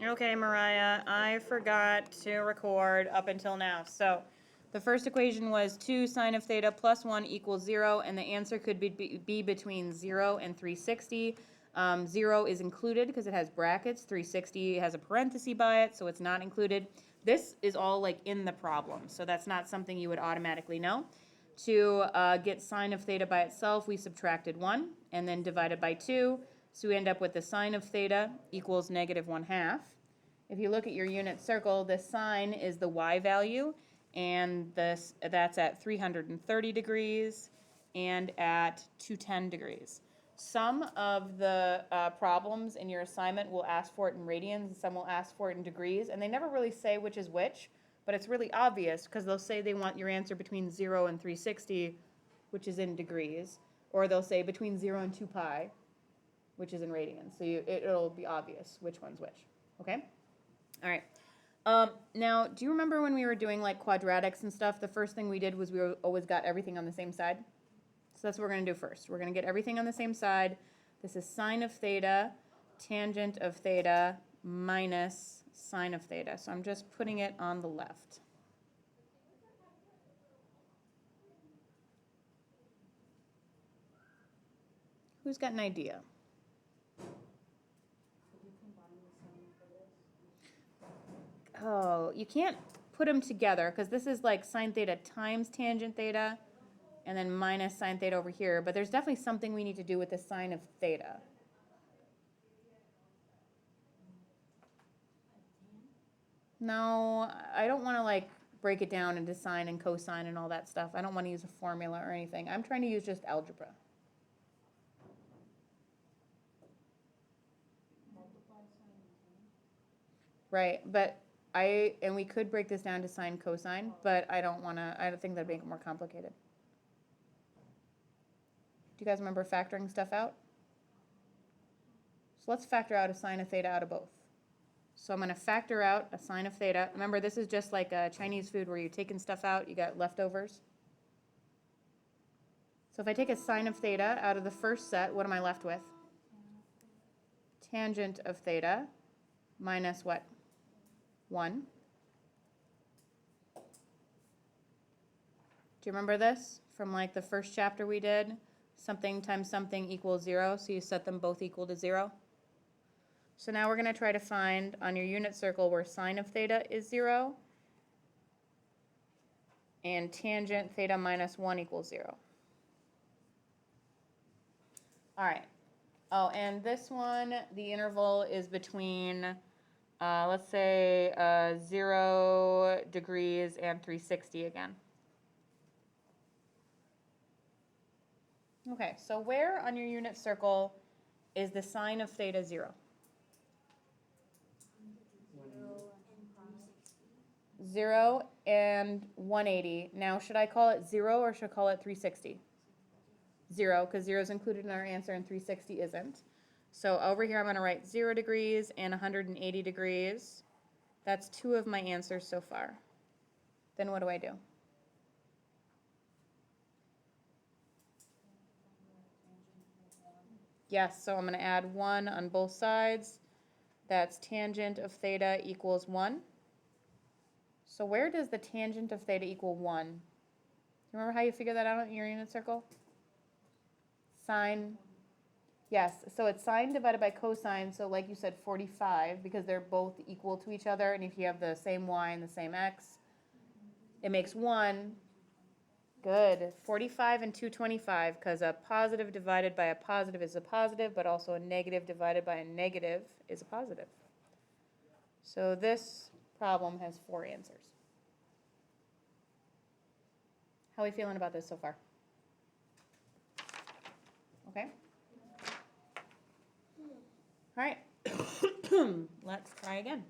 Okay, Mariah, I forgot to record up until now. So the first equation was 2 sine of theta plus 1 equals 0, and the answer could be between 0 and 360. 0 is included because it has brackets. 360 has a parenthesis by it, so it's not included. This is all like in the problem, so that's not something you would automatically know. To get sine of theta by itself, we subtracted 1 and then divided by 2. So we end up with the sine of theta equals negative 1/2. If you look at your unit circle, the sine is the y value, and that's at 330 degrees and at 210 degrees. Some of the problems in your assignment will ask for it in radians, and some will ask for it in degrees, and they never really say which is which, but it's really obvious because they'll say they want your answer between 0 and 360, which is in degrees, or they'll say between 0 and 2 pi, which is in radians. So it'll be obvious which one's which, okay? All right. Now, do you remember when we were doing like quadratics and stuff, the first thing we did was we always got everything on the same side? So that's what we're going to do first. We're going to get everything on the same side. This is sine of theta, tangent of theta, minus sine of theta. So I'm just putting it on the left. Who's got an idea? Oh, you can't put them together because this is like sine theta times tangent theta and then minus sine theta over here. But there's definitely something we need to do with the sine of theta. No, I don't want to like break it down into sine and cosine and all that stuff. I don't want to use a formula or anything. I'm trying to use just algebra. Right, but and we could break this down to sine cosine, but I don't think that'd make it more complicated. Do you guys remember factoring stuff out? So let's factor out a sine of theta out of both. So I'm going to factor out a sine of theta. Remember, this is just like a Chinese food where you're taking stuff out, you got leftovers. So if I take a sine of theta out of the first set, what am I left with? Tangent of theta minus what? 1. Do you remember this from like the first chapter we did? Something times something equals 0, so you set them both equal to 0. So now we're going to try to find on your unit circle where sine of theta is 0 and tangent theta minus 1 equals 0. All right. Oh, and this one, the interval is between, let's say, 0 degrees and 360 again. Okay, so where on your unit circle is the sine of theta 0? 0 and 180. Now, should I call it 0 or should I call it 360? 0, because 0 is included in our answer and 360 isn't. So over here I'm going to write 0 degrees and 180 degrees. That's 2 of my answers so far. Then what do I do? Yes, so I'm going to add 1 on both sides. That's tangent of theta equals 1. So where does the tangent of theta equal 1? Do you remember how you figure that out in your unit circle? Sine. Yes, so it's sine divided by cosine, so like you said, 45, because they're both equal to each other, and if you have the same y and the same x, it makes 1. Good. 45 and 225, because a positive divided by a positive is a positive, but also a negative divided by a negative is a positive. So this problem has 4 answers. How are we feeling about this so far? Okay? All right. Let's try again.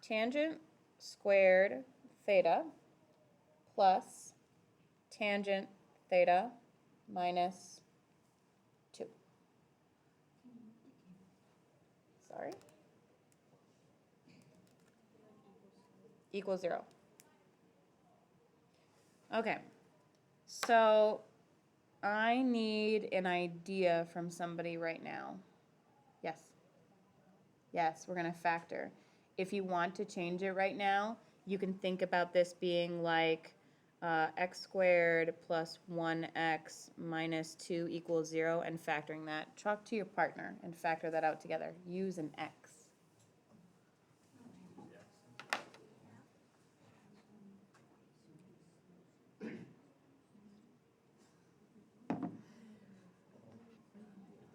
Tangent squared theta plus tangent theta minus 2. Sorry. Equals 0. Okay. So I need an idea from somebody right now. Yes. Yes, we're gonna factor. If you want to change it right now, you can think about this being like x squared plus 1x minus 2 equals 0 and factoring that. Talk to your partner and factor that out together. Use an x.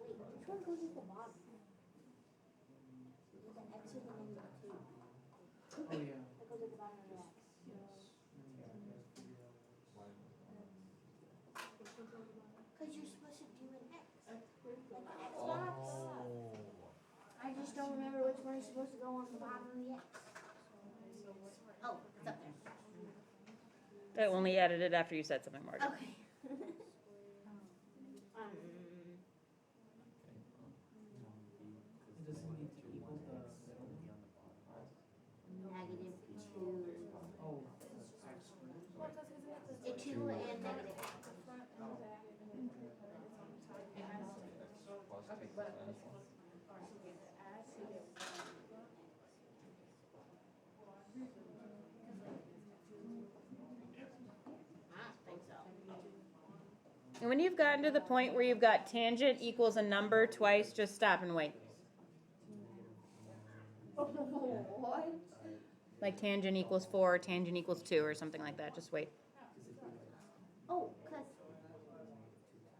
Wait, which one goes at the bottom? The X or the negative 2? Oh, yeah. That goes at the bottom of the X. Because you're supposed to do an X. Like X box. I just don't remember which one is supposed to go on the bottom of the X. Oh, it's up there. I only added it after you said something, Morgan. Okay. Does it need to equal the middle? Negative 2. Oh, x squared. A 2 and negative. I think so. And when you've gotten to the point where you've got tangent equals a number twice, just stop and wait. What? Like tangent equals 4, tangent equals 2, or something like that. Just wait. Oh, because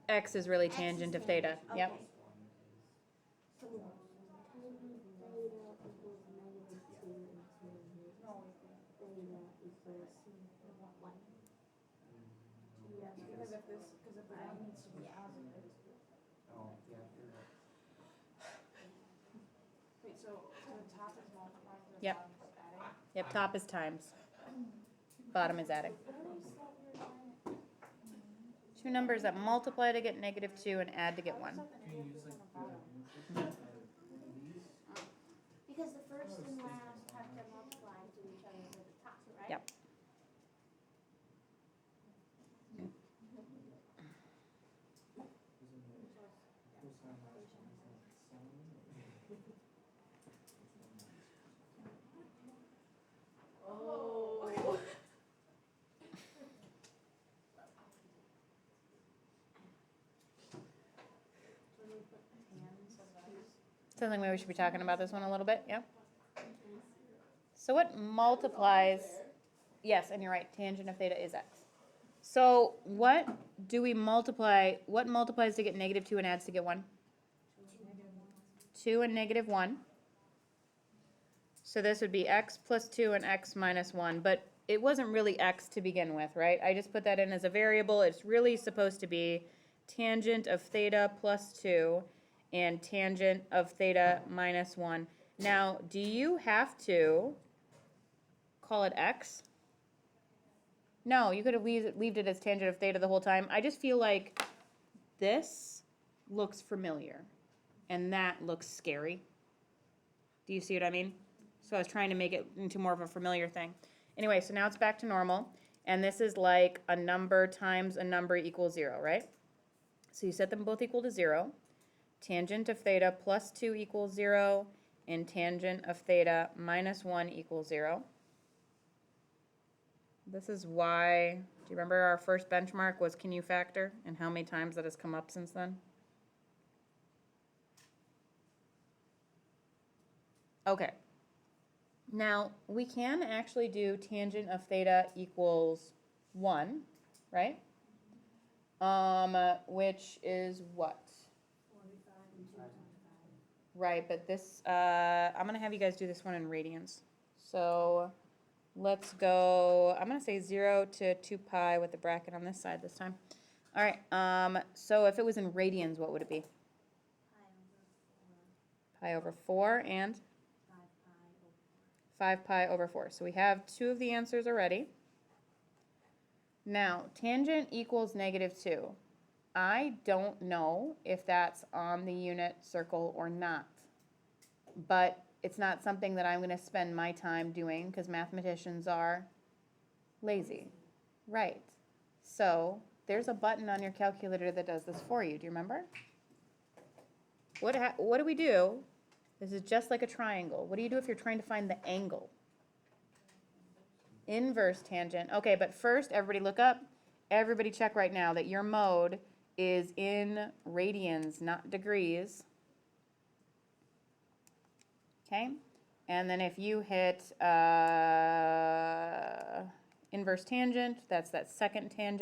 X is really X is tangent of theta. tangent. Yep. Okay. So, tangent theta equals negative 2 and tangent theta equals 1. Yeah, because if the one needs to be positive. Oh, yeah, you're right. Wait, so the top is multiplying, the Yep. bottom is adding? Yep, top is times. Bottom is adding. Two numbers that multiply to get negative 2 and add to get 1. Do you use like the these? Because the first and last have to multiply to each other to the top, right? Yep. Oh. Sounds like maybe we should be talking about this one a little bit, yeah? So what multiplies, yes, and you're right, tangent of theta is x. So what do we multiply, what multiplies to get negative 2 and adds to get 1? 2 and negative 1. So this would be x plus 2 and x minus 1, but it wasn't really x to begin with, right? I just put that in as a variable. It's really supposed to be tangent of theta plus 2 and tangent of theta minus 1. Now, do you have to call it x? No, you could have leaved it as tangent of theta the whole time. I just feel like this looks familiar, and that looks scary. Do you see what I mean? So I was trying to make it into more of a familiar thing. Anyway, so now it's back to normal, and this is like a number times a number equals 0, right? So you set them both equal to 0. Tangent of theta plus 2 equals 0, and tangent of theta minus 1 equals 0. This is why, do you remember our first benchmark was can you factor, and how many times that has come up since then? Okay. Now, we can actually do tangent of theta equals 1, right? Which is what? Right, but this, I'm going to have you guys do this one in radians. So let's go, I'm going to say 0 to 2 pi with the bracket on this side this time. All right, so if it was in radians, what would it be? Pi over 4 and 5 pi over 4. So we have 2 of the answers already. Now, tangent equals negative 2. I don't know if that's on the unit circle or not, but it's not something that I'm going to spend my time doing because mathematicians are lazy, right? So there's a button on your calculator that does this for you. Do you remember? What do we do? This is just like a triangle. What do you do if you're trying to find the angle? Inverse tangent. Okay, but first, everybody look up. Everybody check right now that your mode is in radians, not degrees. Okay, and then if you hit inverse tangent, that's that second tangent.